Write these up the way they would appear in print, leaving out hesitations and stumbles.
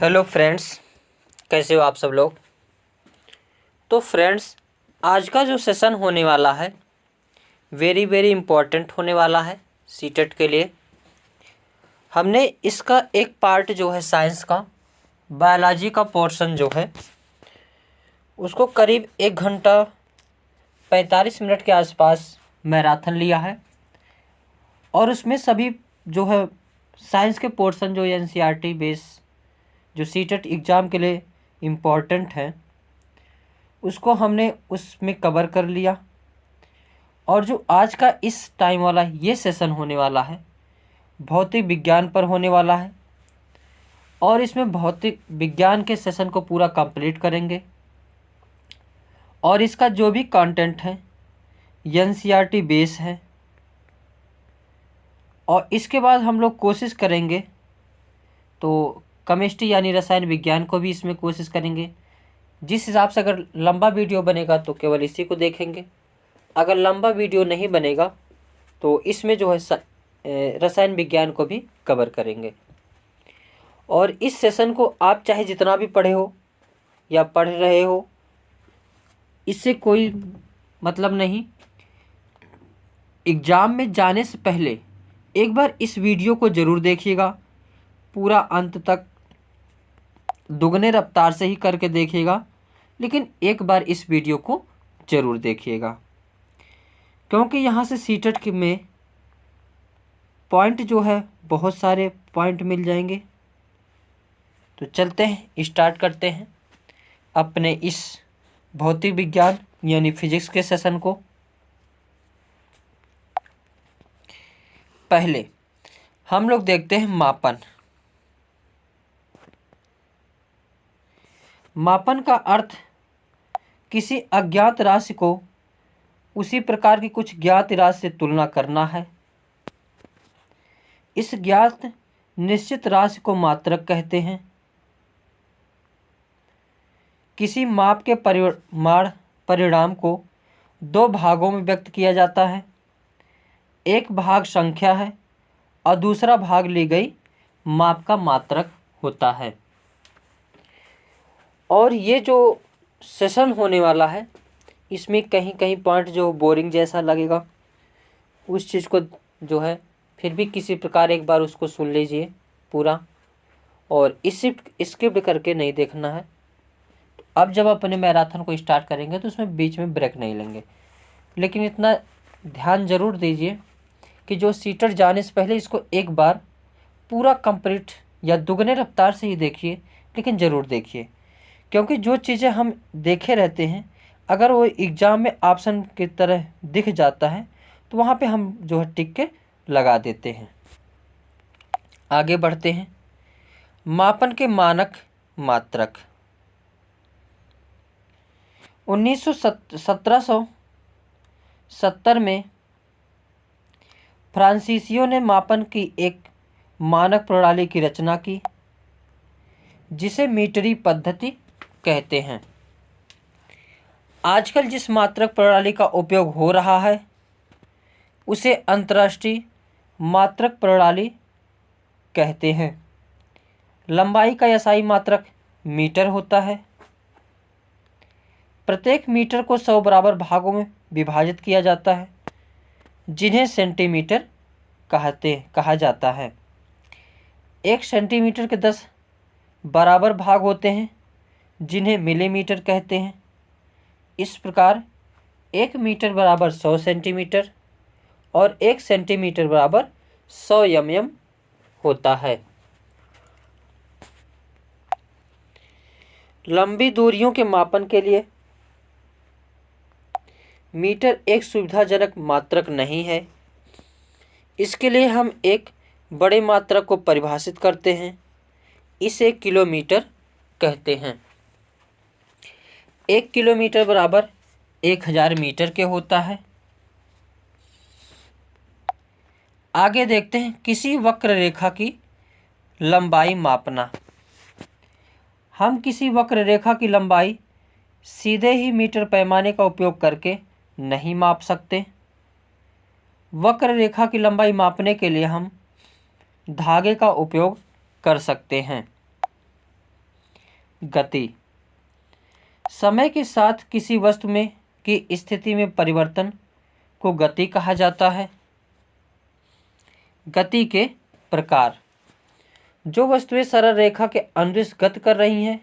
Hello friends, कैसे हो आप सब लोग। तो फ्रेंड्स, आज का जो सेशन होने वाला है वेरी वेरी इम्पोर्टेंट होने वाला है सीटेट के लिए। हमने इसका एक पार्ट जो है साइंस का, बायोलॉजी का पोर्शन जो है उसको करीब 1 घंटा 45 मिनट के आसपास मैराथन लिया है। और उसमें सभी जो है साइंस के पोर्शन जो एनसीईआरटी बेस जो सीटेट एग्ज़ाम के लिए इम्पोर्टेंट है उसको हमने उसमें कवर कर लिया। और जो आज का इस टाइम वाला ये सेशन होने वाला है भौतिक विज्ञान पर होने वाला है। और इसमें भौतिक विज्ञान के सेशन को पूरा कंप्लीट करेंगे और इसका जो भी कंटेंट है एनसीईआरटी बेस है। और इसके बाद हम लोग कोशिश करेंगे तो केमिस्ट्री यानी रसायन विज्ञान को भी इसमें कोशिश करेंगे। जिस हिसाब से अगर लंबा वीडियो बनेगा तो केवल इसी को देखेंगे, अगर लंबा वीडियो नहीं बनेगा तो इसमें जो है रसायन विज्ञान को भी कवर करेंगे। और इस सेशन को आप चाहे जितना भी पढ़े हो या पढ़ रहे हो इससे कोई मतलब नहीं। एग्ज़ाम में जाने से पहले एक बार इस वीडियो को ज़रूर देखिएगा, पूरा अंत तक दुगने रफ्तार से ही करके देखिएगा, लेकिन एक बार इस वीडियो को ज़रूर देखिएगा क्योंकि यहाँ से सीटेट के में पॉइंट जो है बहुत सारे पॉइंट मिल जाएंगे। तो चलते हैं, स्टार्ट करते हैं अपने इस भौतिक विज्ञान यानी फिजिक्स के सेशन को। पहले हम लोग देखते हैं मापन। मापन का अर्थ किसी अज्ञात राशि को उसी प्रकार की कुछ ज्ञात राशि से तुलना करना है। इस ज्ञात निश्चित राशि को मात्रक कहते हैं। किसी माप के परिणाम को दो भागों में व्यक्त किया जाता है। एक भाग संख्या है और दूसरा भाग ली गई माप का मात्रक होता है। और ये जो सेशन होने वाला है इसमें कहीं कहीं पॉइंट जो बोरिंग जैसा लगेगा उस चीज़ को जो है फिर भी किसी प्रकार एक बार उसको सुन लीजिए पूरा, और स्किप करके नहीं देखना है। तो अब जब अपने मैराथन को स्टार्ट करेंगे तो उसमें बीच में ब्रेक नहीं लेंगे, लेकिन इतना ध्यान ज़रूर दीजिए कि जो सीटेट जाने से पहले इसको एक बार पूरा कंप्लीट या दुगने रफ्तार से ही देखिए, लेकिन ज़रूर देखिए क्योंकि जो चीज़ें हम देखे रहते हैं अगर वो एग्ज़ाम में ऑप्शन की तरह दिख जाता है तो वहाँ पे हम जो है टिक के लगा देते हैं। आगे बढ़ते हैं। मापन के मानक मात्रक 1770 में फ्रांसीसियो ने मापन की एक मानक प्रणाली की रचना की जिसे मीटरी पद्धति कहते हैं। आजकल जिस मात्रक प्रणाली का उपयोग हो रहा है उसे अंतर्राष्ट्रीय मात्रक प्रणाली कहते हैं। लंबाई का एसआई मात्रक मीटर होता है। प्रत्येक मीटर को 100 बराबर भागों में विभाजित किया जाता है जिन्हें सेंटीमीटर कहा जाता है। 1 सेंटीमीटर के 10 बराबर भाग होते हैं जिन्हें मिलीमीटर कहते हैं। इस प्रकार 1 मीटर बराबर 100 सेंटीमीटर और 1 सेंटीमीटर बराबर 100 mm होता है। लंबी दूरियों के मापन के लिए मीटर एक सुविधाजनक मात्रक नहीं है। इसके लिए हम एक बड़े मात्रक को परिभाषित करते हैं, इसे किलोमीटर कहते हैं। 1 किलोमीटर बराबर 1000 मीटर के होता है। आगे देखते हैं किसी वक्र रेखा की लंबाई मापना। हम किसी वक्र रेखा की लंबाई सीधे ही मीटर पैमाने का उपयोग करके नहीं माप सकते। वक्र रेखा की लंबाई मापने के लिए हम धागे का उपयोग कर सकते हैं। गति। समय के साथ किसी वस्तु में की स्थिति में परिवर्तन को गति कहा जाता है। गति के प्रकार। जो वस्तुएं सरल रेखा के अनुदिश गति कर रही हैं,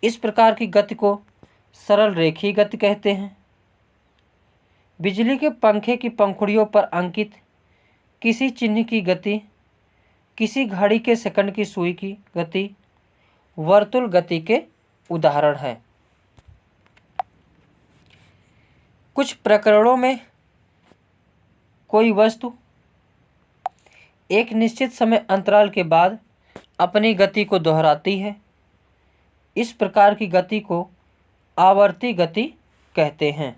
इस प्रकार की गति को सरल रेखीय गति कहते हैं। बिजली के पंखे की पंखुड़ियों पर अंकित किसी चिन्ह की गति, किसी घड़ी के सेकंड की सुई की गति वर्तुल गति के उदाहरण है। कुछ प्रकरणों में कोई वस्तु एक निश्चित समय अंतराल के बाद अपनी गति को दोहराती है। इस प्रकार की गति को आवर्ती गति कहते हैं।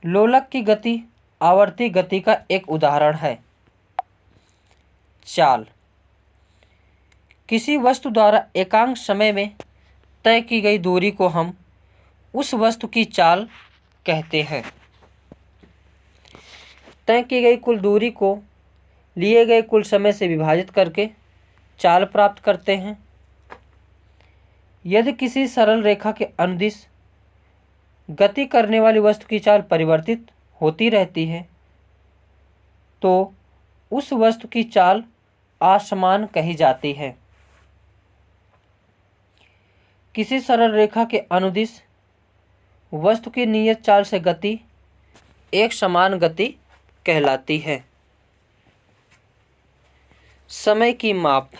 लोलक की गति आवर्ती गति का एक उदाहरण है। चाल। किसी वस्तु द्वारा एकांक समय में तय की गई दूरी को हम उस वस्तु की चाल कहते हैं। तय की गई कुल दूरी को लिए गए कुल समय से विभाजित करके चाल प्राप्त करते हैं। यदि किसी सरल रेखा के अनुदिश गति करने वाली वस्तु की चाल परिवर्तित होती रहती है, तो उस वस्तु की चाल असमान कही जाती है। किसी सरल रेखा के अनुदिश वस्तु की नियत चाल से गति एक समान गति कहलाती है। समय की माप।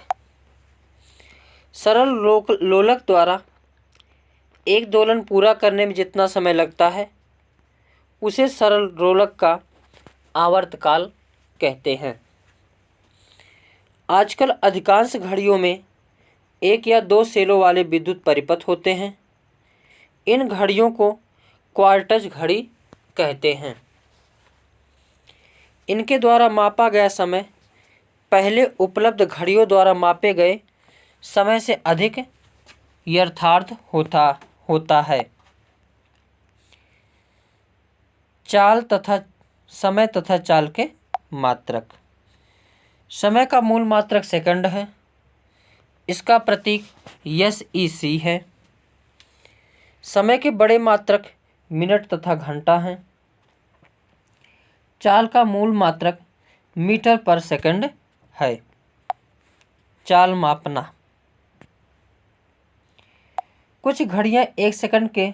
सरल लोलक द्वारा एक दोलन पूरा करने में जितना समय लगता है, उसे सरल लोलक का आवर्तकाल कहते हैं। आजकल अधिकांश घड़ियों में 1 या 2 सेलों वाले विद्युत परिपथ होते हैं। इन घड़ियों को क्वार्ट्ज घड़ी कहते हैं। इनके द्वारा मापा गया समय पहले उपलब्ध घड़ियों द्वारा मापे गए समय से अधिक यथार्थ होता है। चाल तथा समय तथा चाल के मात्रक। समय का मूल मात्रक सेकंड है। इसका प्रतीक SEC है। समय के बड़े मात्रक मिनट तथा घंटा हैं। चाल का मूल मात्रक मीटर पर सेकंड है। चाल मापना। कुछ घड़ियां 1 सेकंड के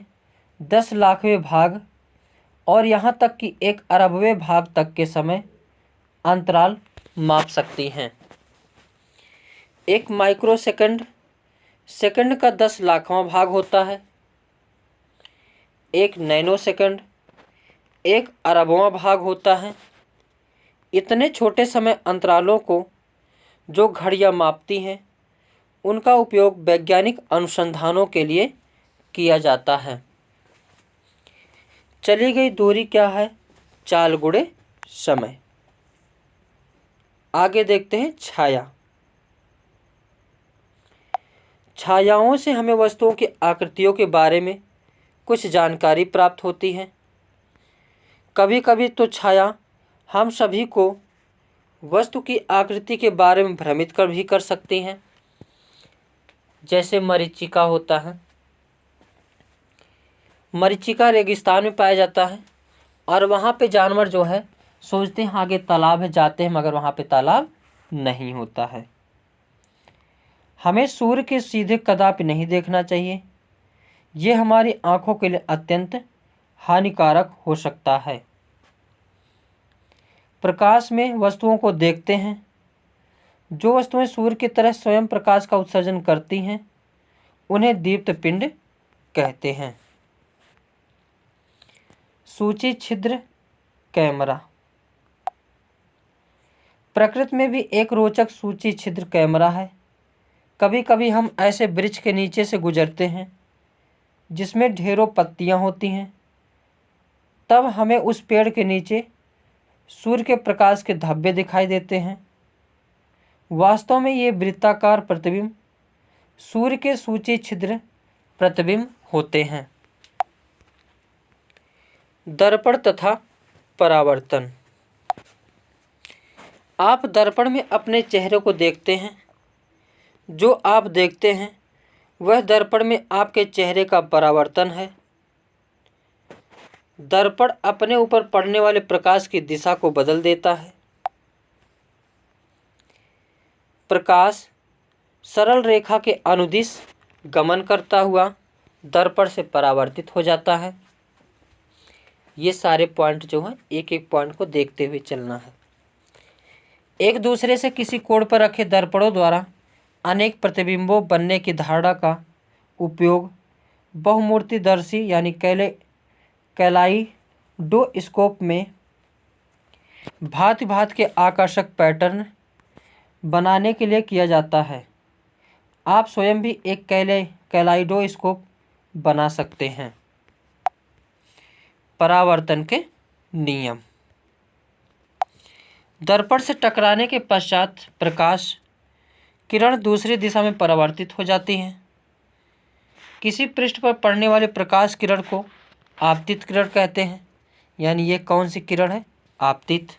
10 लाखवें भाग और यहाँ तक कि 1 अरबवें भाग तक के समय अंतराल माप सकती हैं। 1 माइक्रो सेकंड सेकंड का 10 लाखवां भाग होता है। 1 नैनो सेकंड 1 अरबवां भाग होता है। इतने छोटे समय अंतरालों को जो घड़ियां मापती हैं, उनका उपयोग वैज्ञानिक अनुसंधानों के लिए किया जाता है। चली गई दूरी क्या है? चाल गुणे समय। आगे देखते हैं छाया। छायाओं से हमें वस्तुओं की आकृतियों के बारे में कुछ जानकारी प्राप्त होती है। कभी कभी तो छाया हम सभी को वस्तु की आकृति के बारे में भ्रमित भी कर सकती हैं। जैसे मरीचिका होता है। मरीचिका रेगिस्तान में पाया जाता है और वहाँ पे जानवर जो है सोचते हैं आगे तालाब है, जाते हैं, मगर वहाँ पे तालाब नहीं होता है। हमें सूर्य के सीधे कदापि नहीं देखना चाहिए। ये हमारी आंखों के लिए अत्यंत हानिकारक हो सकता है। प्रकाश में वस्तुओं को देखते हैं। जो वस्तुएं सूर्य की तरह स्वयं प्रकाश का उत्सर्जन करती हैं, उन्हें दीप्त पिंड कहते हैं। सूची छिद्र कैमरा। प्रकृति में भी एक रोचक सूची छिद्र कैमरा है। कभी कभी हम ऐसे वृक्ष के नीचे से गुजरते हैं जिसमें ढेरों पत्तियां होती हैं। तब हमें उस पेड़ के नीचे सूर्य के प्रकाश के धब्बे दिखाई देते हैं। वास्तव में ये वृत्ताकार प्रतिबिंब सूर्य के सूची छिद्र प्रतिबिंब होते हैं। दर्पण तथा परावर्तन। आप दर्पण में अपने चेहरे को देखते हैं। जो आप देखते हैं वह दर्पण में आपके चेहरे का परावर्तन है। दर्पण अपने ऊपर पड़ने वाले प्रकाश की दिशा को बदल देता है। प्रकाश सरल रेखा के अनुदिश गमन करता हुआ दर्पण से परावर्तित हो जाता है। ये सारे पॉइंट जो हैं, एक एक पॉइंट को देखते हुए चलना है। एक दूसरे से किसी कोण पर रखे दर्पणों द्वारा अनेक प्रतिबिंबों बनने की धारणा का उपयोग बहुमूर्तिदर्शी यानी कैलाइडोस्कोप में भांति भांति के आकर्षक पैटर्न बनाने के लिए किया जाता है। आप स्वयं भी एक कैलाइडोस्कोप बना सकते हैं। परावर्तन के नियम। दर्पण से टकराने के पश्चात प्रकाश किरण दूसरी दिशा में परावर्तित हो जाती हैं। किसी पृष्ठ पर पड़ने वाले प्रकाश किरण को आपतित किरण कहते हैं। यानी ये कौन सी किरण है? आपतित।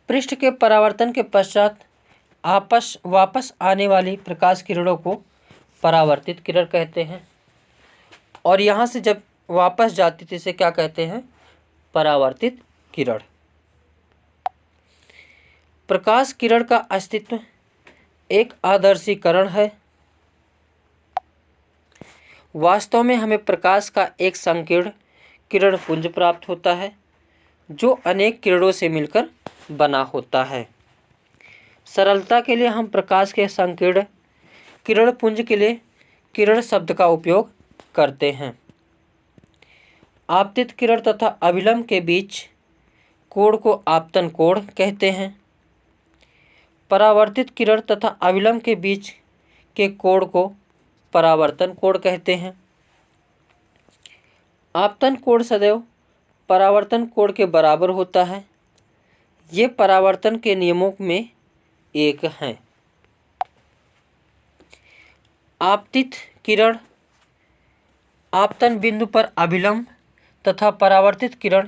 पृष्ठ के परावर्तन के पश्चात वापस आने वाली प्रकाश किरणों को परावर्तित किरण कहते हैं। और यहाँ से जब वापस जाती थी इसे क्या कहते हैं? परावर्तित किरण। प्रकाश किरण का अस्तित्व एक आदर्शीकरण है। वास्तव में हमें प्रकाश का एक संकीर्ण किरण पुंज प्राप्त होता है जो अनेक किरणों से मिलकर बना होता है। सरलता के लिए हम प्रकाश के संकीर्ण किरण पुंज के लिए किरण शब्द का उपयोग करते हैं। आपतित किरण तथा अभिलंब के बीच कोण को आपतन कोण कहते हैं। परावर्तित किरण तथा अभिलंब के बीच के कोण को परावर्तन कोण कहते हैं। आपतन कोण सदैव परावर्तन कोण के बराबर होता है। ये परावर्तन के नियमों में एक हैं। आपतित किरण आपतन बिंदु पर अभिलंब तथा परावर्तित किरण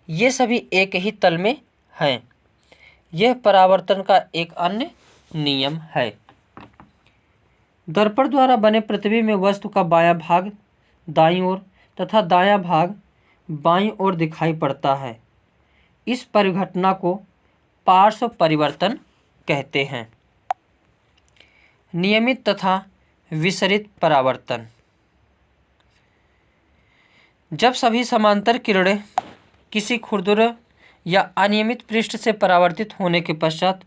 ये सभी एक ही तल में हैं। यह परावर्तन का एक अन्य नियम है। दर्पण द्वारा बने प्रतिबिंब में वस्तु का बायां भाग दाईं ओर तथा दायां भाग बाईं ओर दिखाई पड़ता है। इस परिघटना को पार्श्व परिवर्तन कहते हैं। नियमित तथा विसरित परावर्तन। जब सभी समांतर किरणें किसी खुरदुरे या अनियमित पृष्ठ से परावर्तित होने के पश्चात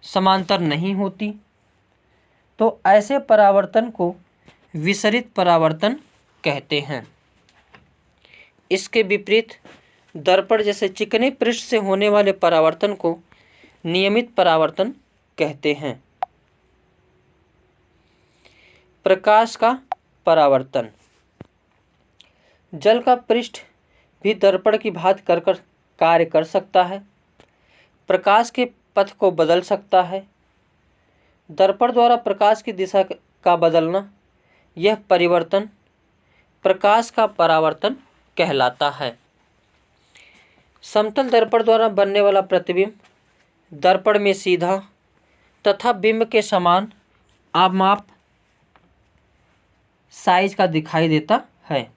समांतर नहीं होती तो ऐसे परावर्तन को विसरित परावर्तन कहते हैं। इसके विपरीत दर्पण जैसे चिकने पृष्ठ से होने वाले परावर्तन को नियमित परावर्तन कहते हैं। प्रकाश का परावर्तन। जल का पृष्ठ भी दर्पण की भांति कर कार्य कर सकता है। प्रकाश के पथ को बदल सकता है। दर्पण द्वारा प्रकाश की दिशा का बदलना, यह परिवर्तन प्रकाश का परावर्तन कहलाता है। समतल दर्पण द्वारा बनने वाला प्रतिबिंब दर्पण में सीधा तथा बिंब के समान आमाप साइज का दिखाई देता है।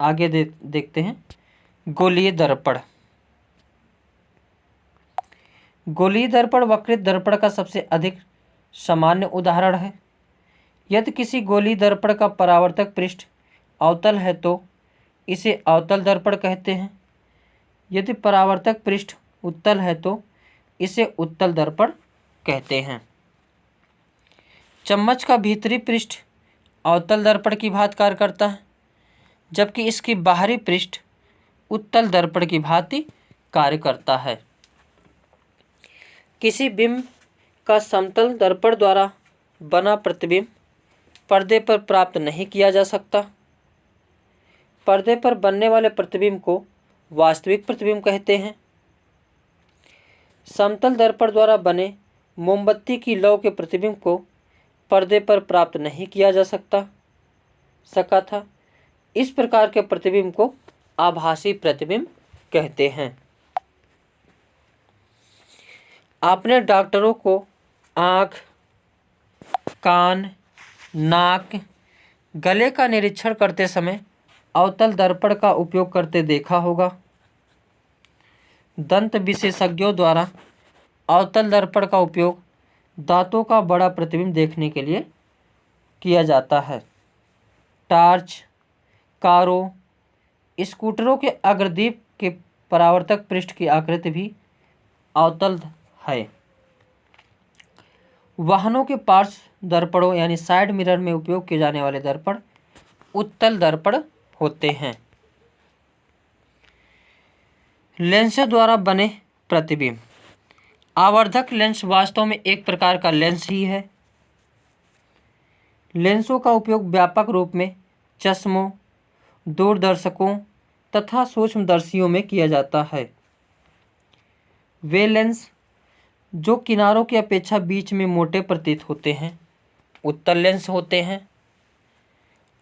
आगे देखते हैं गोलीय दर्पण। गोलीय दर्पण वक्रित दर्पण का सबसे अधिक सामान्य उदाहरण है। यदि किसी गोलीय दर्पण का परावर्तक पृष्ठ अवतल है तो इसे अवतल दर्पण कहते हैं। यदि परावर्तक पृष्ठ उत्तल है तो इसे उत्तल दर्पण कहते हैं। चम्मच का भीतरी पृष्ठ अवतल दर्पण की भांति कार्य करता है जबकि इसकी बाहरी पृष्ठ उत्तल दर्पण की भांति कार्य करता है। किसी बिंब का समतल दर्पण द्वारा बना प्रतिबिंब पर्दे पर प्राप्त नहीं किया जा सकता। पर्दे पर बनने वाले प्रतिबिंब को वास्तविक प्रतिबिंब कहते हैं। समतल दर्पण द्वारा बने मोमबत्ती की लौ के प्रतिबिंब को पर्दे पर प्राप्त नहीं किया जा सका था। इस प्रकार के प्रतिबिंब को आभासी प्रतिबिंब कहते हैं। आपने डॉक्टरों को आँख, कान, नाक, गले का निरीक्षण करते समय अवतल दर्पण का उपयोग करते देखा होगा। दंत विशेषज्ञों द्वारा अवतल दर्पण का उपयोग दांतों का बड़ा प्रतिबिंब देखने के लिए किया जाता है। टार्च, कारों, स्कूटरों के अग्रदीप के परावर्तक पृष्ठ की आकृति भी अवतल है। वाहनों के पार्श्व दर्पणों यानी साइड मिरर में उपयोग किए जाने वाले दर्पण उत्तल दर्पण होते हैं। लेंसों द्वारा बने प्रतिबिंब। आवर्धक लेंस वास्तव में एक प्रकार का लेंस ही है। लेंसों का उपयोग व्यापक रूप में चश्मों, दूरदर्शकों तथा सूक्ष्मदर्शियों में किया जाता है। वे लेंस जो किनारों की अपेक्षा बीच में मोटे प्रतीत होते हैं उत्तल लेंस होते हैं,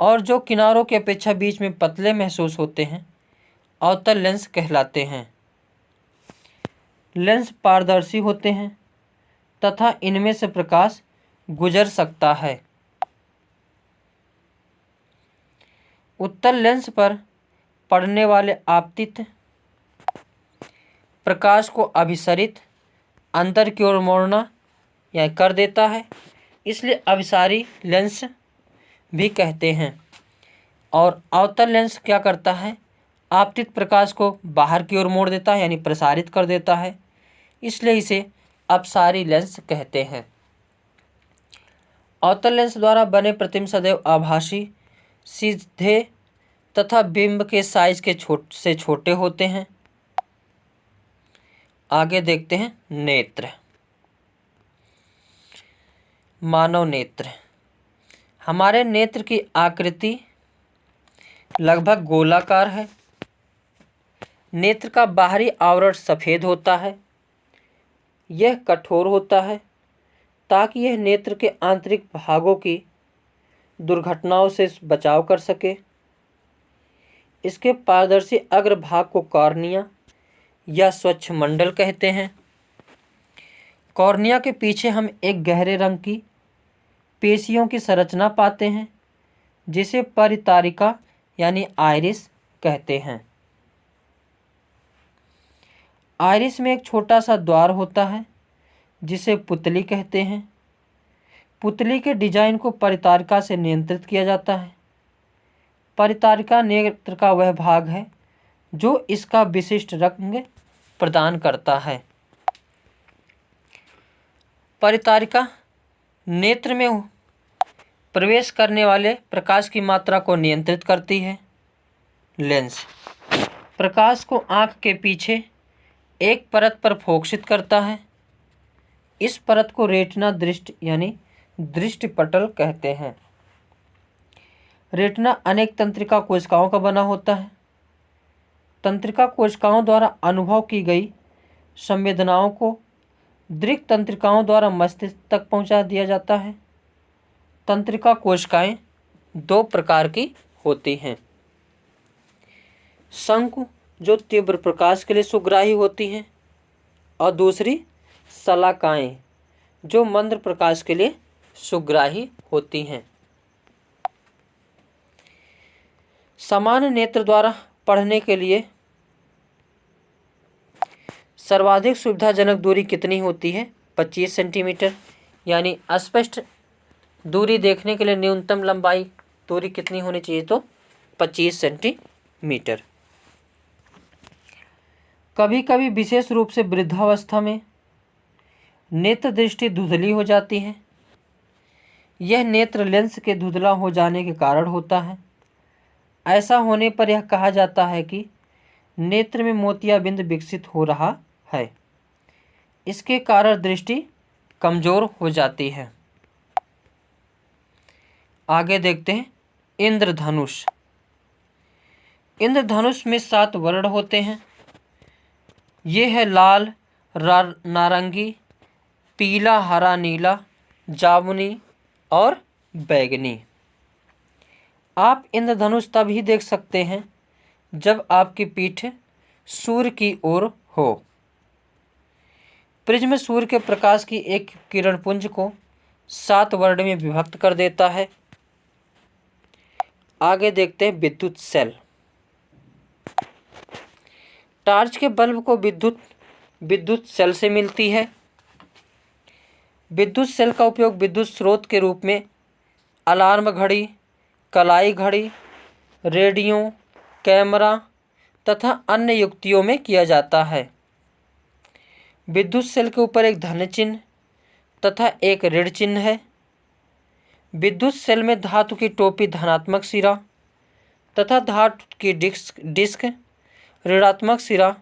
और जो किनारों की अपेक्षा बीच में पतले महसूस होते हैं अवतल लेंस कहलाते हैं। लेंस पारदर्शी होते हैं तथा इनमें से प्रकाश गुजर सकता है। उत्तल लेंस पर पड़ने वाले आपतित प्रकाश को अभिसरित अंदर की ओर मोड़ना या कर देता है, इसलिए अभिसारी लेंस भी कहते हैं। और अवतल लेंस क्या करता है, आपतित प्रकाश को बाहर की ओर मोड़ देता है यानी प्रसारित कर देता है, इसलिए इसे अपसारी लेंस कहते हैं। अवतल लेंस द्वारा बने प्रतिबिंब सदैव आभासी, सीधे तथा बिंब के साइज के से छोटे होते हैं। आगे देखते हैं नेत्र। मानव नेत्र। हमारे नेत्र की आकृति लगभग गोलाकार है। नेत्र का बाहरी आवरण सफ़ेद होता है। यह कठोर होता है ताकि यह नेत्र के आंतरिक भागों की दुर्घटनाओं से बचाव कर सके। इसके पारदर्शी अग्रभाग को कॉर्निया या स्वच्छ मंडल कहते हैं। कॉर्निया के पीछे हम एक गहरे रंग की पेशियों की संरचना पाते हैं जिसे परितारिका यानी आइरिस कहते हैं। आइरिस में एक छोटा सा द्वार होता है जिसे पुतली कहते हैं। पुतली के डिजाइन को परितारिका से नियंत्रित किया जाता है। परितारिका नेत्र का वह भाग है जो इसका विशिष्ट रंग प्रदान करता है। परितारिका नेत्र में प्रवेश करने वाले प्रकाश की मात्रा को नियंत्रित करती है। लेंस प्रकाश को आँख के पीछे एक परत पर फोकसित करता है। इस परत को रेटिना दृष्टि यानी दृष्टिपटल कहते हैं। रेटिना अनेक तंत्रिका कोशिकाओं का बना होता है। तंत्रिका कोशिकाओं द्वारा अनुभव की गई संवेदनाओं को दृक् तंत्रिकाओं द्वारा मस्तिष्क तक पहुंचा दिया जाता है। तंत्रिका कोशिकाएं दो प्रकार की होती हैं। शंकु जो तीव्र प्रकाश के लिए सुग्राही होती हैं और दूसरी शलाकाएं जो मंद प्रकाश के लिए सुग्राही होती हैं। सामान्य नेत्र द्वारा पढ़ने के लिए सर्वाधिक सुविधाजनक दूरी कितनी होती है? 25 सेंटीमीटर। यानी अस्पष्ट दूरी देखने के लिए न्यूनतम लंबाई दूरी कितनी होनी चाहिए? तो 25 सेंटीमीटर। कभी कभी विशेष रूप से वृद्धावस्था में नेत्र दृष्टि धुंधली हो जाती है। यह नेत्र लेंस के धुंधला हो जाने के कारण होता है। ऐसा होने पर यह कहा जाता है कि नेत्र में मोतियाबिंद विकसित हो रहा है। इसके कारण दृष्टि कमजोर हो जाती है। आगे देखते हैं इंद्रधनुष। इंद्रधनुष में 7 वर्ण होते हैं। ये है लाल, नारंगी, पीला, हरा, नीला, जामुनी और बैगनी। आप इंद्रधनुष तब ही देख सकते हैं जब आपकी पीठ सूर्य की ओर हो। प्रिज्म सूर्य के प्रकाश की एक किरणपुंज को 7 वर्ड में विभक्त कर देता है। आगे देखते हैं विद्युत सेल। टॉर्च के बल्ब को विद्युत सेल से मिलती है। विद्युत सेल का उपयोग विद्युत स्रोत के रूप में अलार्म घड़ी, कलाई घड़ी, रेडियो, कैमरा तथा अन्य युक्तियों में किया जाता है। विद्युत सेल के ऊपर एक धन चिन्ह तथा एक ऋण चिन्ह है। विद्युत सेल में धातु की टोपी धनात्मक सिरा तथा धातु की डिस्क ऋणात्मक सिरा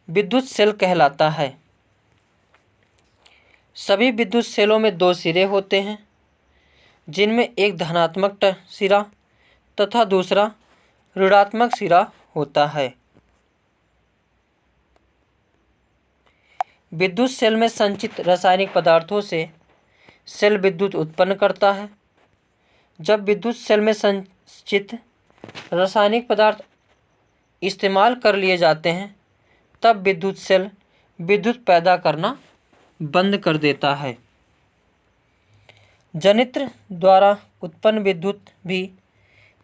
विद्युत सेल कहलाता है। सभी विद्युत सेलों में 2 सिरे होते हैं, जिनमें एक धनात्मक सिरा तथा दूसरा ऋणात्मक सिरा होता है। विद्युत सेल में संचित रासायनिक पदार्थों से सेल विद्युत उत्पन्न करता है। जब विद्युत सेल में संचित रासायनिक पदार्थ इस्तेमाल कर लिए जाते हैं, तब विद्युत सेल विद्युत पैदा करना बंद कर देता है। जनित्र द्वारा उत्पन्न विद्युत भी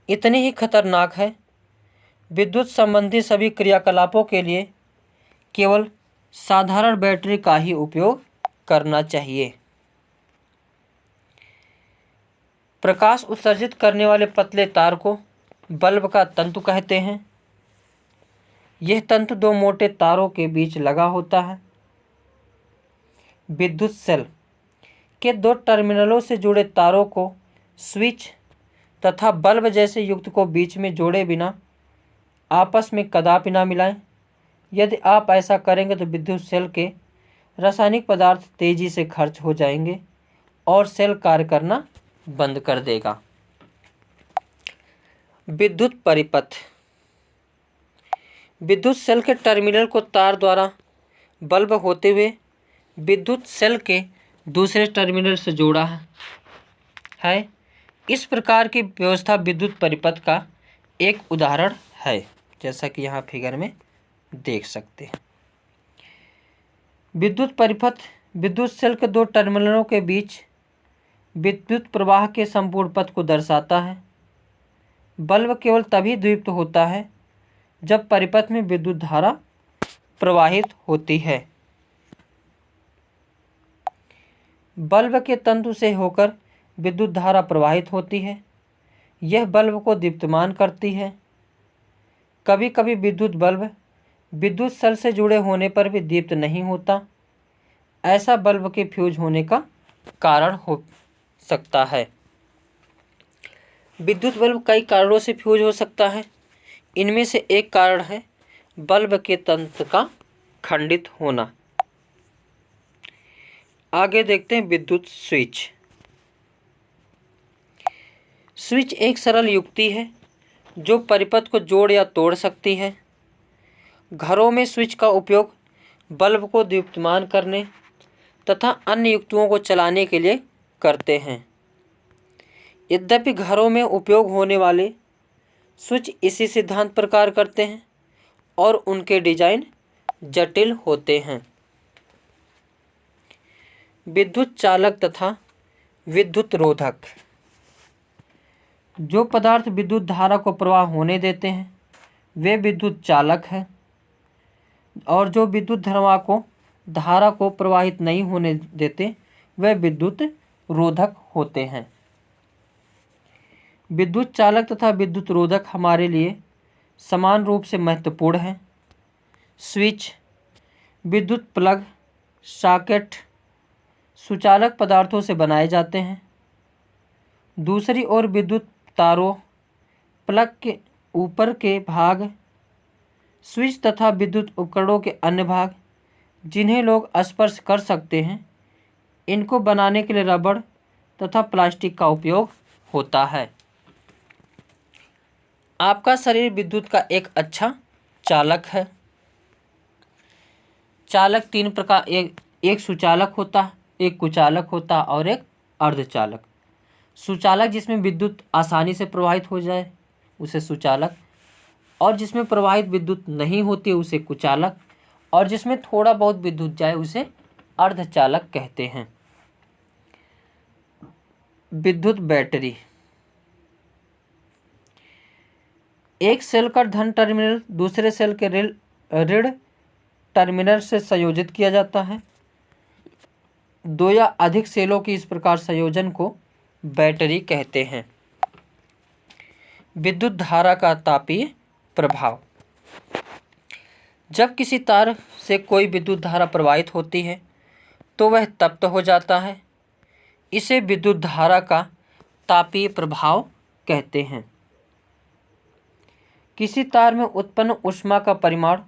इतनी ही खतरनाक है। विद्युत संबंधी सभी क्रियाकलापों के लिए केवल साधारण बैटरी का ही उपयोग करना चाहिए। प्रकाश उत्सर्जित करने वाले पतले तार को बल्ब का तंतु कहते हैं। यह तंतु 2 मोटे तारों के बीच लगा होता है। विद्युत सेल के 2 टर्मिनलों से जुड़े तारों को स्विच तथा बल्ब जैसे युक्त को बीच में जोड़े बिना आपस में कदापि ना मिलाएं। यदि आप ऐसा करेंगे तो विद्युत सेल के रासायनिक पदार्थ तेजी से खर्च हो जाएंगे और सेल कार्य करना बंद कर देगा। विद्युत परिपथ। विद्युत सेल के टर्मिनल को तार द्वारा बल्ब होते हुए विद्युत सेल के दूसरे टर्मिनल से जोड़ा है। इस प्रकार की व्यवस्था विद्युत परिपथ का एक उदाहरण है, जैसा कि यहाँ फिगर में देख सकते हैं। विद्युत परिपथ विद्युत सेल के 2 टर्मिनलों के बीच विद्युत प्रवाह के संपूर्ण पथ को दर्शाता है। बल्ब केवल तभी दीप्त होता है जब परिपथ में विद्युत धारा प्रवाहित होती है। बल्ब के तंतु से होकर विद्युत धारा प्रवाहित होती है। यह बल्ब को दीप्तमान करती है। कभी कभी विद्युत बल्ब विद्युत सेल से जुड़े होने पर भी दीप्त नहीं होता। ऐसा बल्ब के फ्यूज होने का कारण हो सकता है। विद्युत बल्ब कई कारणों से फ्यूज हो सकता है। इनमें से एक कारण है बल्ब के तंत्र का खंडित होना। आगे देखते हैं विद्युत स्विच। स्विच एक सरल युक्ति है जो परिपथ को जोड़ या तोड़ सकती है। घरों में स्विच का उपयोग बल्ब को दीप्तमान करने तथा अन्य युक्तियों को चलाने के लिए करते हैं। यद्यपि घरों में उपयोग होने वाले स्विच इसी सिद्धांत पर कार्य करते हैं और उनके डिजाइन जटिल होते हैं। विद्युत चालक तथा विद्युत रोधक। जो पदार्थ विद्युत धारा को प्रवाह होने देते हैं वे विद्युत चालक हैं, और जो विद्युत धारा को प्रवाहित नहीं होने देते वे विद्युत रोधक होते हैं। विद्युत चालक तथा विद्युत रोधक हमारे लिए समान रूप से महत्वपूर्ण हैं। स्विच, विद्युत प्लग, सॉकेट सुचालक पदार्थों से बनाए जाते हैं। दूसरी ओर विद्युत तारों, प्लग के ऊपर के भाग, स्विच तथा विद्युत उपकरणों के अन्य भाग जिन्हें लोग स्पर्श कर सकते हैं, इनको बनाने के लिए रबड़ तथा प्लास्टिक का उपयोग होता है। आपका शरीर विद्युत का एक अच्छा चालक है। चालक 3 प्रकार, एक सुचालक होता, एक कुचालक होता और एक अर्धचालक। सुचालक जिसमें विद्युत आसानी से प्रवाहित हो जाए उसे सुचालक, और जिसमें प्रवाहित विद्युत नहीं होती उसे कुचालक, और जिसमें थोड़ा बहुत विद्युत जाए उसे अर्धचालक कहते हैं। विद्युत बैटरी। एक सेल का धन टर्मिनल दूसरे सेल के ऋण टर्मिनल से संयोजित किया जाता है। दो या अधिक सेलों की इस प्रकार संयोजन को बैटरी कहते हैं। विद्युत धारा का तापीय प्रभाव। जब किसी तार से कोई विद्युत धारा प्रवाहित होती है तो वह तप्त हो जाता है। इसे विद्युत धारा का तापीय प्रभाव कहते हैं। किसी तार में उत्पन्न ऊष्मा का परिमाण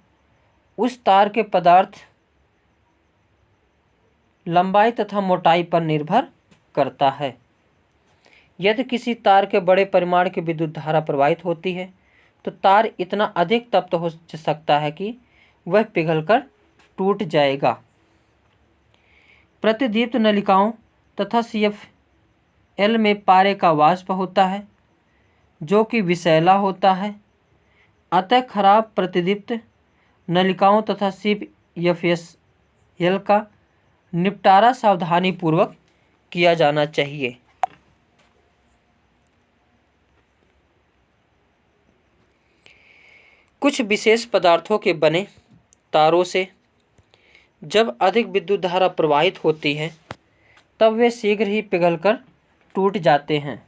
उस तार के पदार्थ लंबाई तथा मोटाई पर निर्भर करता है। यदि किसी तार के बड़े परिमाण की विद्युत धारा प्रवाहित होती है तो तार इतना अधिक तप्त हो सकता है कि वह पिघलकर टूट जाएगा। प्रतिदीप्त नलिकाओं तथा CFL में पारे का वाष्प होता है जो कि विषैला होता है। अतः खराब प्रतिदीप्त नलिकाओं तथा CFL का निपटारा सावधानीपूर्वक किया जाना चाहिए। कुछ विशेष पदार्थों के बने तारों से जब अधिक विद्युत धारा प्रवाहित होती है तब वे शीघ्र ही पिघलकर टूट जाते हैं।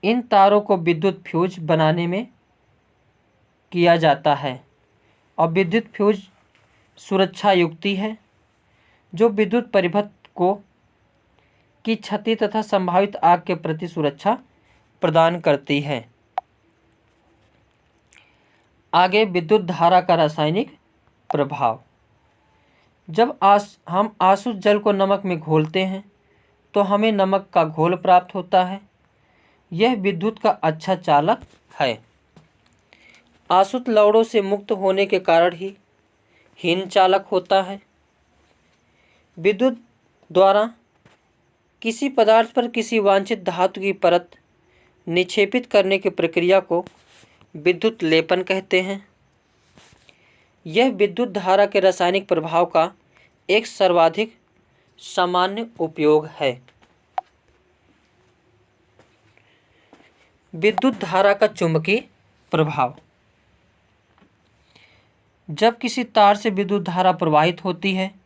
इन तारों को विद्युत फ्यूज बनाने में किया जाता है और विद्युत फ्यूज सुरक्षा युक्ति है जो विद्युत परिपथ की क्षति तथा संभावित आग के प्रति सुरक्षा प्रदान करती है। आगे विद्युत धारा का रासायनिक प्रभाव। जब हम आसुत जल को नमक में घोलते हैं तो हमें नमक का घोल प्राप्त होता है। यह विद्युत का अच्छा चालक है। आसुत लवणों से मुक्त होने के कारण ही हीन चालक होता है। विद्युत द्वारा किसी पदार्थ पर किसी वांछित धातु की परत निक्षेपित करने की प्रक्रिया को विद्युत लेपन कहते हैं। यह विद्युत धारा के रासायनिक प्रभाव का एक सर्वाधिक सामान्य उपयोग है। विद्युत धारा का चुंबकीय प्रभाव। जब किसी तार से विद्युत धारा प्रवाहित होती है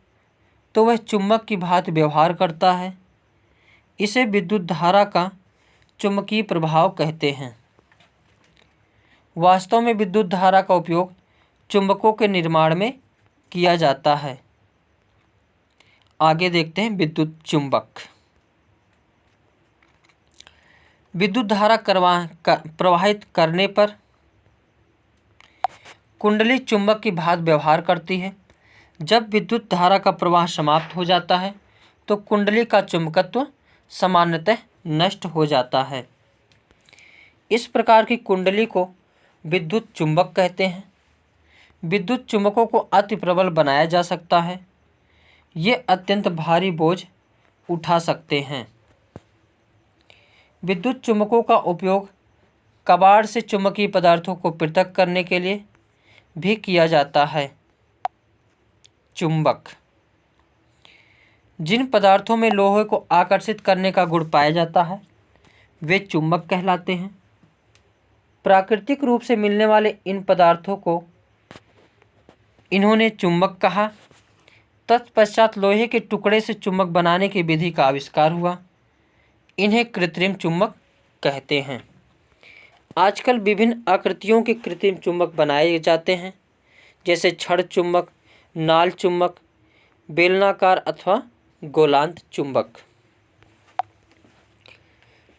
तो वह चुंबक की भांति व्यवहार करता है। इसे विद्युत धारा का चुंबकीय प्रभाव कहते हैं। वास्तव में विद्युत धारा का उपयोग चुंबकों के निर्माण में किया जाता है। आगे देखते हैं विद्युत चुंबक। विद्युत धारा प्रवाहित करने पर कुंडली चुंबक की भांति व्यवहार करती है। जब विद्युत धारा का प्रवाह समाप्त हो जाता है तो कुंडली का चुंबकत्व सामान्यतः नष्ट हो जाता है। इस प्रकार की कुंडली को विद्युत चुंबक कहते हैं। विद्युत चुंबकों को अति प्रबल बनाया जा सकता है। ये अत्यंत भारी बोझ उठा सकते हैं। विद्युत चुंबकों का उपयोग कबाड़ से चुंबकीय पदार्थों को पृथक करने के लिए भी किया जाता है। चुंबक। जिन पदार्थों में लोहे को आकर्षित करने का गुण पाया जाता है वे चुंबक कहलाते हैं। प्राकृतिक रूप से मिलने वाले इन पदार्थों को इन्होंने चुंबक कहा। तत्पश्चात लोहे के टुकड़े से चुंबक बनाने की विधि का आविष्कार हुआ। इन्हें कृत्रिम चुंबक कहते हैं। आजकल विभिन्न आकृतियों के कृत्रिम चुंबक बनाए जाते हैं जैसे छड़ चुंबक, नाल चुंबक, बेलनाकार अथवा गोलांत चुंबक।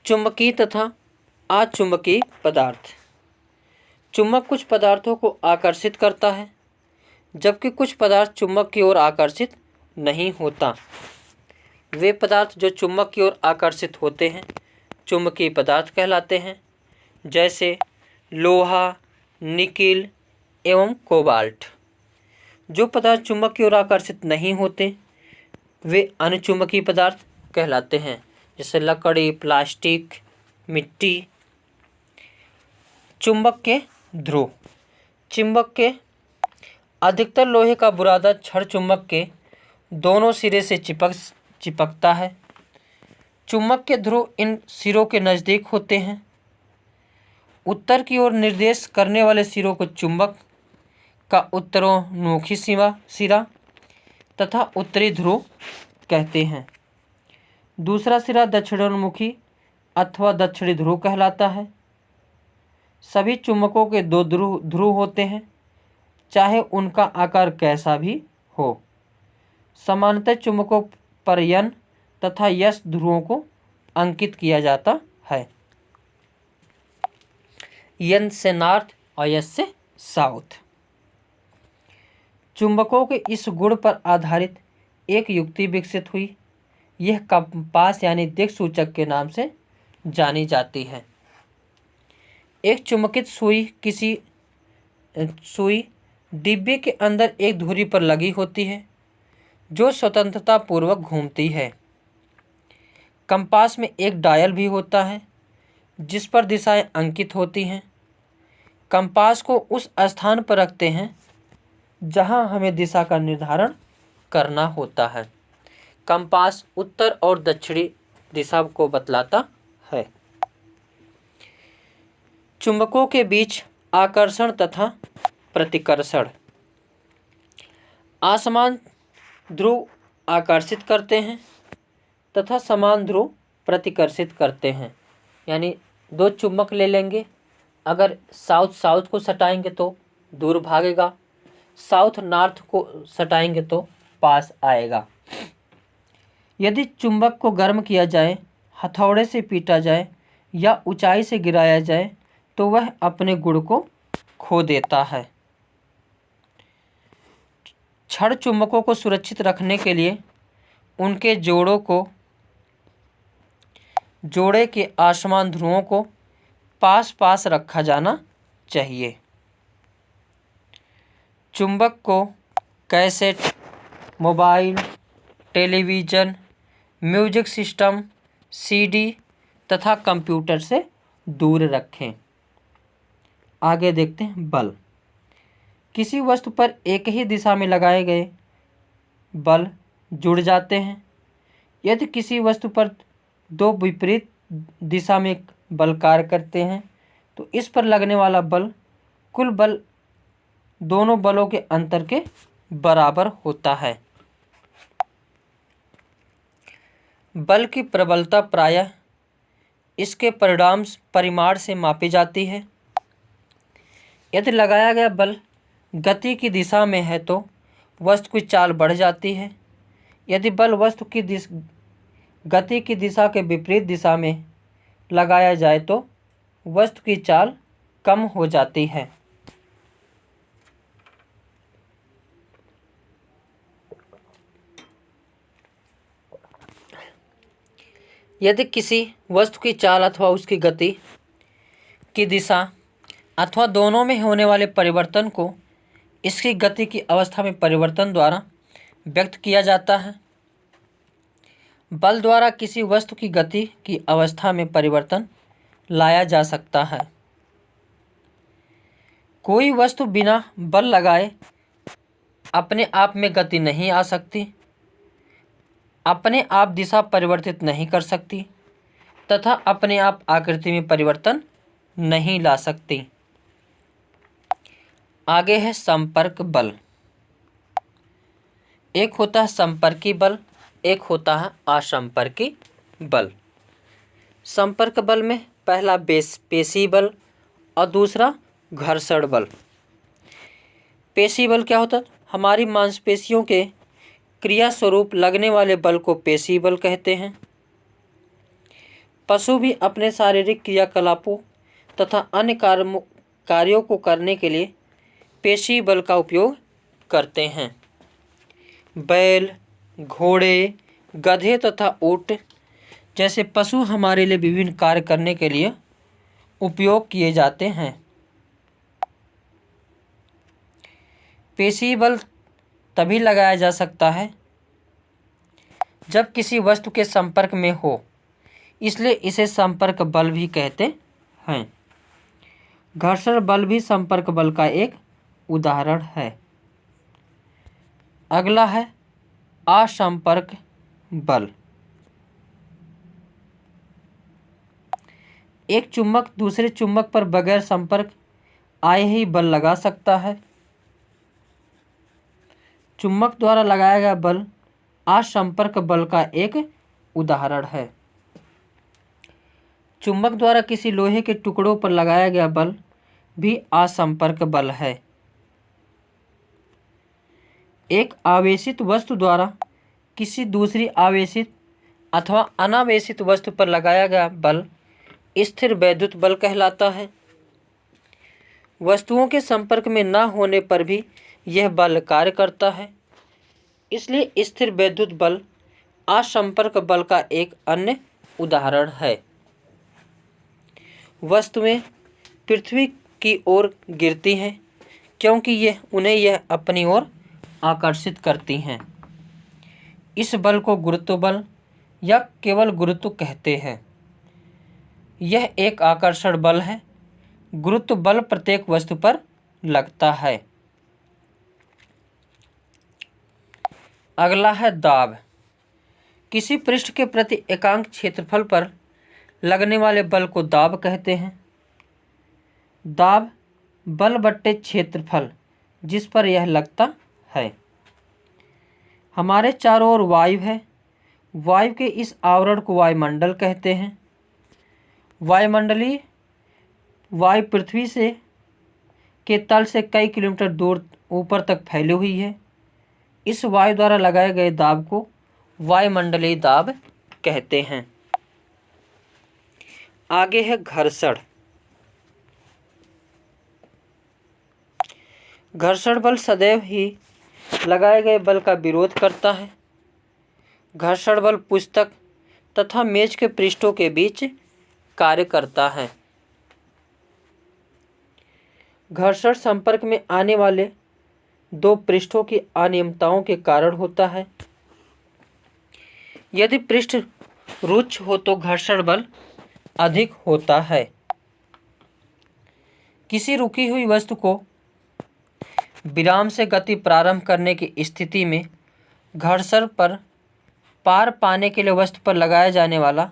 चुंबकीय तथा अचुंबकीय पदार्थ। चुंबक कुछ पदार्थों को आकर्षित करता है जबकि कुछ पदार्थ चुंबक की ओर आकर्षित नहीं होता। वे पदार्थ जो चुंबक की ओर आकर्षित होते हैं चुंबकीय पदार्थ कहलाते हैं, जैसे लोहा, निकिल एवं कोबाल्ट। जो पदार्थ चुंबक की ओर आकर्षित नहीं होते वे अनचुंबकीय पदार्थ कहलाते हैं, जैसे लकड़ी, प्लास्टिक, मिट्टी। चुंबक के ध्रुव। चुंबक के अधिकतर लोहे का बुरादा छड़ चुंबक के दोनों सिरे से चिपकता है। चुंबक के ध्रुव इन सिरों के नज़दीक होते हैं। उत्तर की ओर निर्देश करने वाले सिरों को चुंबक का उत्तरोन्मुखी सिरा तथा उत्तरी ध्रुव कहते हैं। दूसरा सिरा दक्षिणोन्मुखी अथवा दक्षिणी ध्रुव कहलाता है। सभी चुंबकों के दो ध्रुव होते हैं, चाहे उनका आकार कैसा भी हो। सामान्यतः चुंबकों पर यन तथा यस ध्रुवों को अंकित किया जाता है। यन से नॉर्थ और यस से साउथ। चुंबकों के इस गुण पर आधारित एक युक्ति विकसित हुई। यह कंपास यानी दिक्सूचक के नाम से जानी जाती है। एक चुंबकित सुई डिब्बे के अंदर एक धुरी पर लगी होती है जो स्वतंत्रता पूर्वक घूमती है। कंपास में एक डायल भी होता है जिस पर दिशाएं अंकित होती हैं। कंपास को उस स्थान पर रखते हैं जहां हमें दिशा का निर्धारण करना होता है। कंपास उत्तर और दक्षिणी दिशा को बतलाता है। चुंबकों के बीच आकर्षण तथा प्रतिकर्षण। असमान ध्रुव आकर्षित करते हैं तथा समान ध्रुव प्रतिकर्षित करते हैं। यानी दो चुंबक ले लेंगे, अगर साउथ को सटाएंगे तो दूर भागेगा, साउथ नॉर्थ को सटाएंगे तो पास आएगा। यदि चुंबक को गर्म किया जाए, हथौड़े से पीटा जाए या ऊंचाई से गिराया जाए तो वह अपने गुण को खो देता है। छड़ चुंबकों को सुरक्षित रखने के लिए उनके जोड़े के असमान ध्रुवों को पास पास रखा जाना चाहिए। चुंबक को cassette, mobile, television, music system, CD तथा कंप्यूटर से दूर रखें। आगे देखते हैं बल। किसी वस्तु पर एक ही दिशा में लगाए गए बल जुड़ जाते हैं। यदि किसी वस्तु पर दो विपरीत दिशा में बल कार्य करते हैं तो इस पर लगने वाला बल कुल बल दोनों बलों के अंतर के बराबर होता है। बल की प्रबलता प्रायः इसके परिमाण से मापी जाती है। यदि लगाया गया बल गति की दिशा में है तो वस्तु की चाल बढ़ जाती है। यदि बल वस्तु की गति की दिशा के विपरीत दिशा में लगाया जाए तो वस्तु की चाल कम हो जाती है। यदि किसी वस्तु की चाल अथवा उसकी गति की दिशा अथवा दोनों में होने वाले परिवर्तन को इसकी गति की अवस्था में परिवर्तन द्वारा व्यक्त किया जाता है। बल द्वारा किसी वस्तु की गति की अवस्था में परिवर्तन लाया जा सकता है। कोई वस्तु बिना बल लगाए अपने आप में गति नहीं आ सकती, अपने आप दिशा परिवर्तित नहीं कर सकती तथा अपने आप आकृति में परिवर्तन नहीं ला सकती। आगे है संपर्क बल। एक होता है संपर्की बल, एक होता है असंपर्की बल। संपर्क बल में पहला पेशी बल और दूसरा घर्षण बल। पेशी बल क्या होता है? हमारी मांसपेशियों के क्रिया स्वरूप लगने वाले बल को पेशी बल कहते हैं। पशु भी अपने शारीरिक क्रियाकलापों तथा अन्य कार्यों को करने के लिए पेशी बल का उपयोग करते हैं। बैल, घोड़े, गधे तथा ऊंट जैसे पशु हमारे लिए विभिन्न कार्य करने के लिए उपयोग किए जाते हैं। पेशी बल तभी लगाया जा सकता है जब किसी वस्तु के संपर्क में हो, इसलिए इसे संपर्क बल भी कहते हैं। घर्षण बल भी संपर्क बल का एक उदाहरण है। अगला है असंपर्क बल। एक चुंबक दूसरे चुंबक पर बगैर संपर्क आए ही बल लगा सकता है। चुंबक द्वारा लगाया गया बल असंपर्क बल का एक उदाहरण है। चुंबक द्वारा किसी लोहे के टुकड़ों पर लगाया गया बल भी असंपर्क बल है। एक आवेशित वस्तु द्वारा किसी दूसरी आवेशित अथवा अनावेशित वस्तु पर लगाया गया बल स्थिर वैद्युत बल कहलाता है। वस्तुओं के संपर्क में न होने पर भी यह बल कार्य करता है, इसलिए स्थिर वैद्युत बल असंपर्क बल का एक अन्य उदाहरण है। वस्तुएं पृथ्वी की ओर गिरती हैं क्योंकि यह अपनी ओर आकर्षित करती हैं। इस बल को गुरुत्व बल या केवल गुरुत्व कहते हैं। यह एक आकर्षण बल है। गुरुत्व बल प्रत्येक वस्तु पर लगता है। अगला है दाब। किसी पृष्ठ के प्रति एकांक क्षेत्रफल पर लगने वाले बल को दाब कहते हैं। दाब बल बट्टे क्षेत्रफल जिस पर यह लगता है। हमारे चारों ओर वायु है। वायु के इस आवरण को वायुमंडल कहते हैं। वायुमंडलीय वायु पृथ्वी से के तल से कई किलोमीटर दूर ऊपर तक फैली हुई है। इस वायु द्वारा लगाए गए दाब को वायुमंडलीय दाब कहते हैं। आगे है घर्षण। घर्षण बल सदैव ही लगाए गए बल का विरोध करता है। घर्षण बल पुस्तक तथा मेज के पृष्ठों के बीच कार्य करता है। घर्षण संपर्क में आने वाले दो पृष्ठों की अनियमितताओं के कारण होता है। यदि पृष्ठ रुक्ष हो तो घर्षण बल अधिक होता है। किसी रुकी हुई वस्तु को विराम से गति प्रारंभ करने की स्थिति में घर्षण पर पार पाने के लिए वस्तु पर लगाया जाने वाला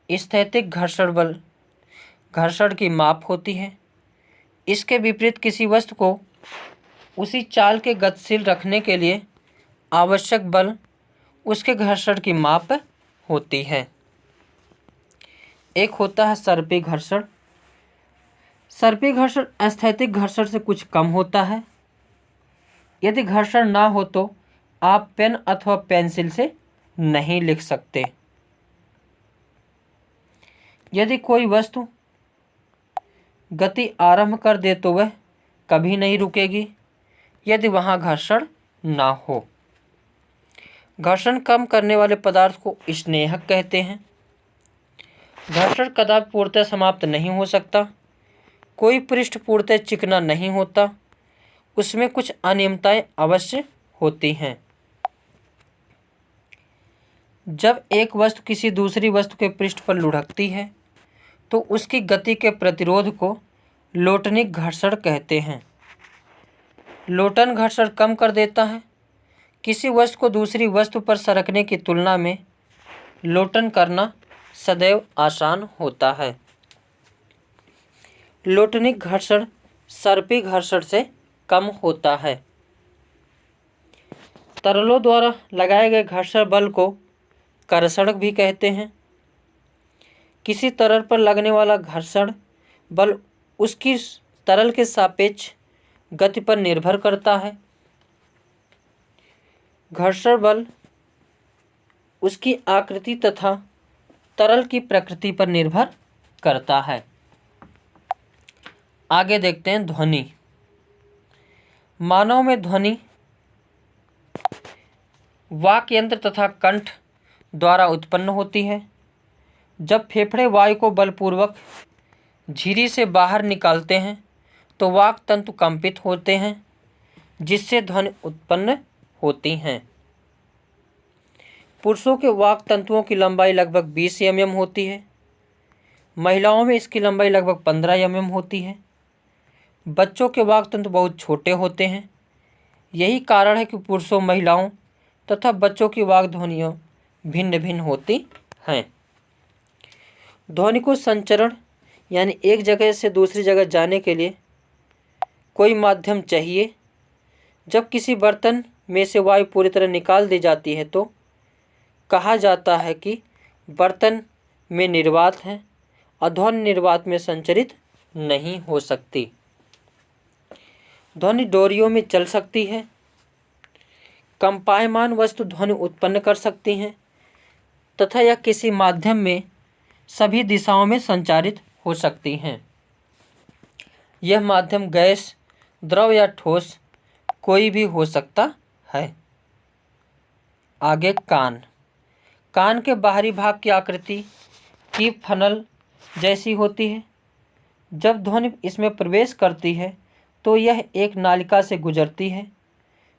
स्थैतिक घर्षण बल घर्षण की माप होती है। इसके विपरीत किसी वस्तु को उसी चाल के गतिशील रखने के लिए आवश्यक बल उसके घर्षण की माप होती है। एक होता है सर्पी घर्षण। सर्पी घर्षण स्थैतिक घर्षण से कुछ कम होता है। यदि घर्षण ना हो तो आप पेन अथवा पेंसिल से नहीं लिख सकते। यदि कोई वस्तु गति आरंभ कर दे तो वह कभी नहीं रुकेगी यदि वहाँ घर्षण ना हो। घर्षण कम करने वाले पदार्थ को स्नेहक कहते हैं। घर्षण कदापि पूर्णतः समाप्त नहीं हो सकता। कोई पृष्ठ पूर्णतः चिकना नहीं होता, उसमें कुछ अनियमितताएं अवश्य होती हैं। जब एक वस्तु किसी दूसरी वस्तु के पृष्ठ पर लुढ़कती है तो उसकी गति के प्रतिरोध को लोटनिक घर्षण कहते हैं। लोटन घर्षण कम कर देता है। किसी वस्तु को दूसरी वस्तु पर सरकने की तुलना में लोटन करना सदैव आसान होता है। लोटनिक घर्षण सर्पी घर्षण से कम होता है। तरलों द्वारा लगाए गए घर्षण बल को कर्षण भी कहते हैं। किसी तरल पर लगने वाला घर्षण बल उसकी तरल के सापेक्ष गति पर निर्भर करता है। घर्षण बल उसकी आकृति तथा तरल की प्रकृति पर निर्भर करता है। आगे देखते हैं ध्वनि। मानव में ध्वनि वाक यंत्र तथा कंठ द्वारा उत्पन्न होती है। जब फेफड़े वायु को बलपूर्वक झिरी से बाहर निकालते हैं तो वाक तंतु कंपित होते हैं जिससे ध्वनि उत्पन्न होती हैं। पुरुषों के वाक तंतुओं की लंबाई लगभग 20 mm होती है। महिलाओं में इसकी लंबाई लगभग 15 mm होती है। बच्चों के वाक तंतु बहुत छोटे होते हैं। यही कारण है कि पुरुषों, महिलाओं तथा बच्चों की वाक ध्वनियाँ भिन्न भिन्न होती हैं। ध्वनि को संचरण यानी एक जगह से दूसरी जगह जाने के लिए कोई माध्यम चाहिए। जब किसी बर्तन में से वायु पूरी तरह निकाल दी जाती है तो कहा जाता है कि बर्तन में निर्वात है और ध्वनि निर्वात में संचरित नहीं हो सकती। ध्वनि डोरियों में चल सकती है। कंपायमान वस्तु ध्वनि उत्पन्न कर सकती हैं तथा यह किसी माध्यम में सभी दिशाओं में संचारित हो सकती हैं। यह माध्यम गैस, द्रव या ठोस कोई भी हो सकता है। आगे कान। कान के बाहरी भाग की आकृति की फनल जैसी होती है। जब ध्वनि इसमें प्रवेश करती है तो यह एक नालिका से गुजरती है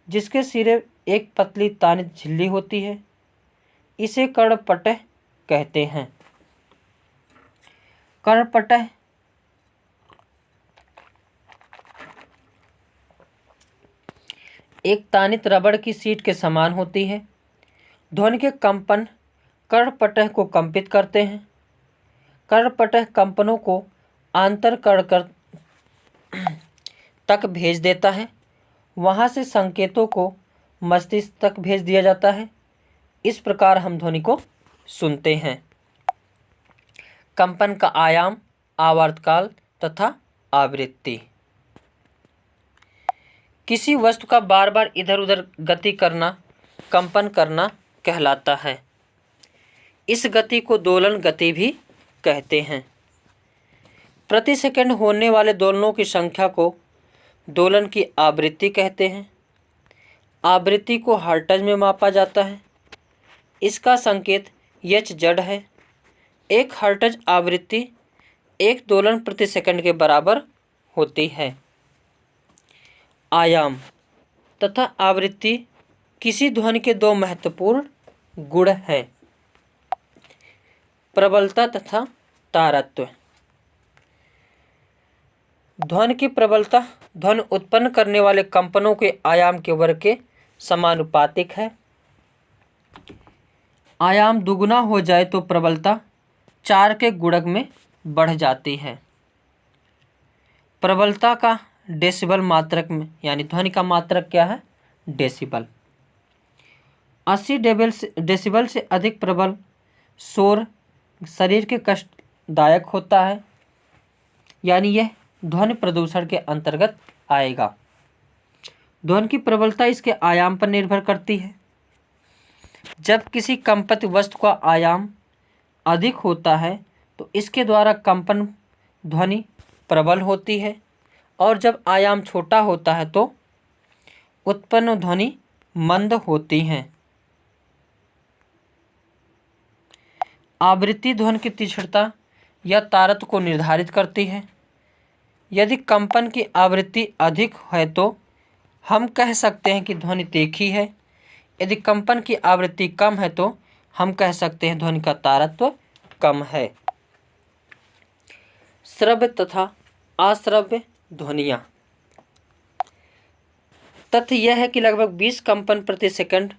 जिसके सिरे एक पतली तानित झिल्ली होती है। इसे कर्णपटह कहते हैं। कर्णपटह एक तानित रबड़ की सीट के समान होती है। ध्वनि के कंपन कर्णपटह को कंपित करते हैं। कर्णपटह कंपनों को आंतर कर्ण तक भेज देता है। वहाँ से संकेतों को मस्तिष्क तक भेज दिया जाता है। इस प्रकार हम ध्वनि को सुनते हैं। कंपन का आयाम, आवर्तकाल तथा आवृत्ति। किसी वस्तु का बार बार इधर उधर गति करना कंपन करना कहलाता है। इस गति को दोलन गति भी कहते हैं। प्रति सेकंड होने वाले दोलनों की संख्या को दोलन की आवृत्ति कहते हैं। आवृत्ति को हर्ट्ज में मापा जाता है। इसका संकेत एच जड़ है। एक हर्ट्ज आवृत्ति एक दोलन प्रति सेकंड के बराबर होती है। आयाम तथा आवृत्ति किसी ध्वनि के दो महत्वपूर्ण गुण हैं। प्रबलता तथा तारत्व। ध्वनि की प्रबलता ध्वनि उत्पन्न करने वाले कंपनों के आयाम के वर्ग के समानुपातिक है। आयाम दुगुना हो जाए तो प्रबलता 4 के गुणक में बढ़ जाती है। प्रबलता का डेसिबल मात्रक में, यानी ध्वनि का मात्रक क्या है? डेसिबल। 80 डेसिबल से अधिक प्रबल शोर शरीर के कष्टदायक होता है, यानी यह ध्वनि प्रदूषण के अंतर्गत आएगा। ध्वनि की प्रबलता इसके आयाम पर निर्भर करती है। जब किसी कंपित वस्तु का आयाम अधिक होता है तो इसके द्वारा कंपन ध्वनि प्रबल होती है, और जब आयाम छोटा होता है तो उत्पन्न ध्वनि मंद होती हैं। आवृत्ति ध्वनि की तीक्ष्णता या तारत्व को निर्धारित करती है। यदि कंपन की आवृत्ति अधिक है तो हम कह सकते हैं कि ध्वनि तीखी है। यदि कंपन की आवृत्ति कम है तो हम कह सकते हैं ध्वनि का तारत्व कम है। श्रव्य तथा अश्रव्य ध्वनियाँ। तथ्य यह है कि लगभग 20 कंपन प्रति सेकंड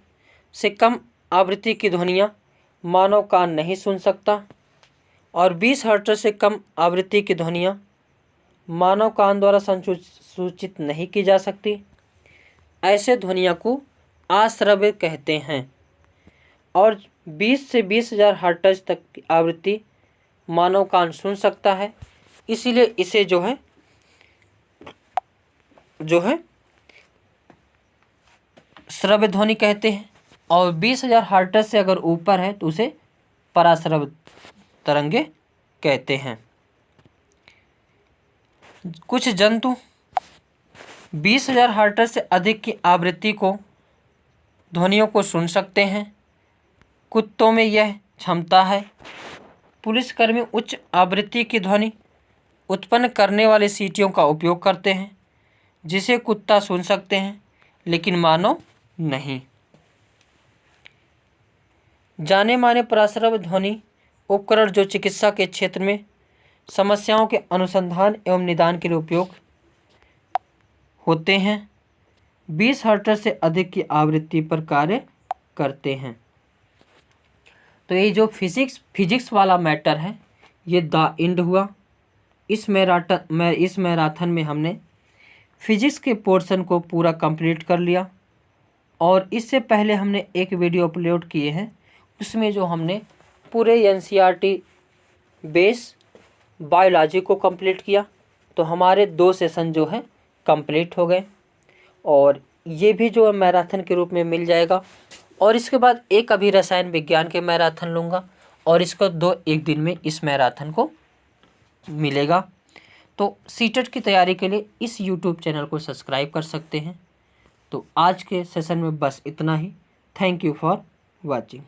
से कम आवृत्ति की ध्वनियाँ मानव कान नहीं सुन सकता, और 20 हर्ट्ज से कम आवृत्ति की ध्वनियाँ मानव कान द्वारा सूचित नहीं की जा सकती। ऐसे ध्वनियों को अश्रव्य कहते हैं, और 20 से 20,000 हर्ट्ज तक की आवृत्ति मानव कान सुन सकता है। इसीलिए इसे जो है श्रव्य ध्वनि कहते हैं, और 20,000 हर्ट्ज से अगर ऊपर है तो उसे पराश्रव्य तरंगे कहते हैं। कुछ जंतु 20,000 हर्ट्ज से अधिक की आवृत्ति को ध्वनियों को सुन सकते हैं। कुत्तों में यह क्षमता है। पुलिसकर्मी उच्च आवृत्ति की ध्वनि उत्पन्न करने वाली सीटियों का उपयोग करते हैं, जिसे कुत्ता सुन सकते हैं लेकिन मानव नहीं। जाने माने पराश्रव्य ध्वनि उपकरण जो चिकित्सा के क्षेत्र में समस्याओं के अनुसंधान एवं निदान के लिए उपयोग होते हैं, 20 हर्ट्ज से अधिक की आवृत्ति पर कार्य करते हैं। तो ये जो फिजिक्स वाला मैटर है, ये द एंड हुआ। इस मैराथन में हमने फिजिक्स के पोर्शन को पूरा कंप्लीट कर लिया। और इससे पहले हमने एक वीडियो अपलोड किए हैं, उसमें जो हमने पूरे NCERT बेस बायोलॉजी को कंप्लीट किया। तो हमारे 2 सेशन जो हैं कंप्लीट हो गए, और ये भी जो मैराथन के रूप में मिल जाएगा। और इसके बाद एक अभी रसायन विज्ञान के मैराथन लूँगा, और इसको 1 दिन में इस मैराथन को मिलेगा। तो सीटेट की तैयारी के लिए इस YouTube चैनल को सब्सक्राइब कर सकते हैं। तो आज के सेशन में बस इतना ही। Thank you for watching.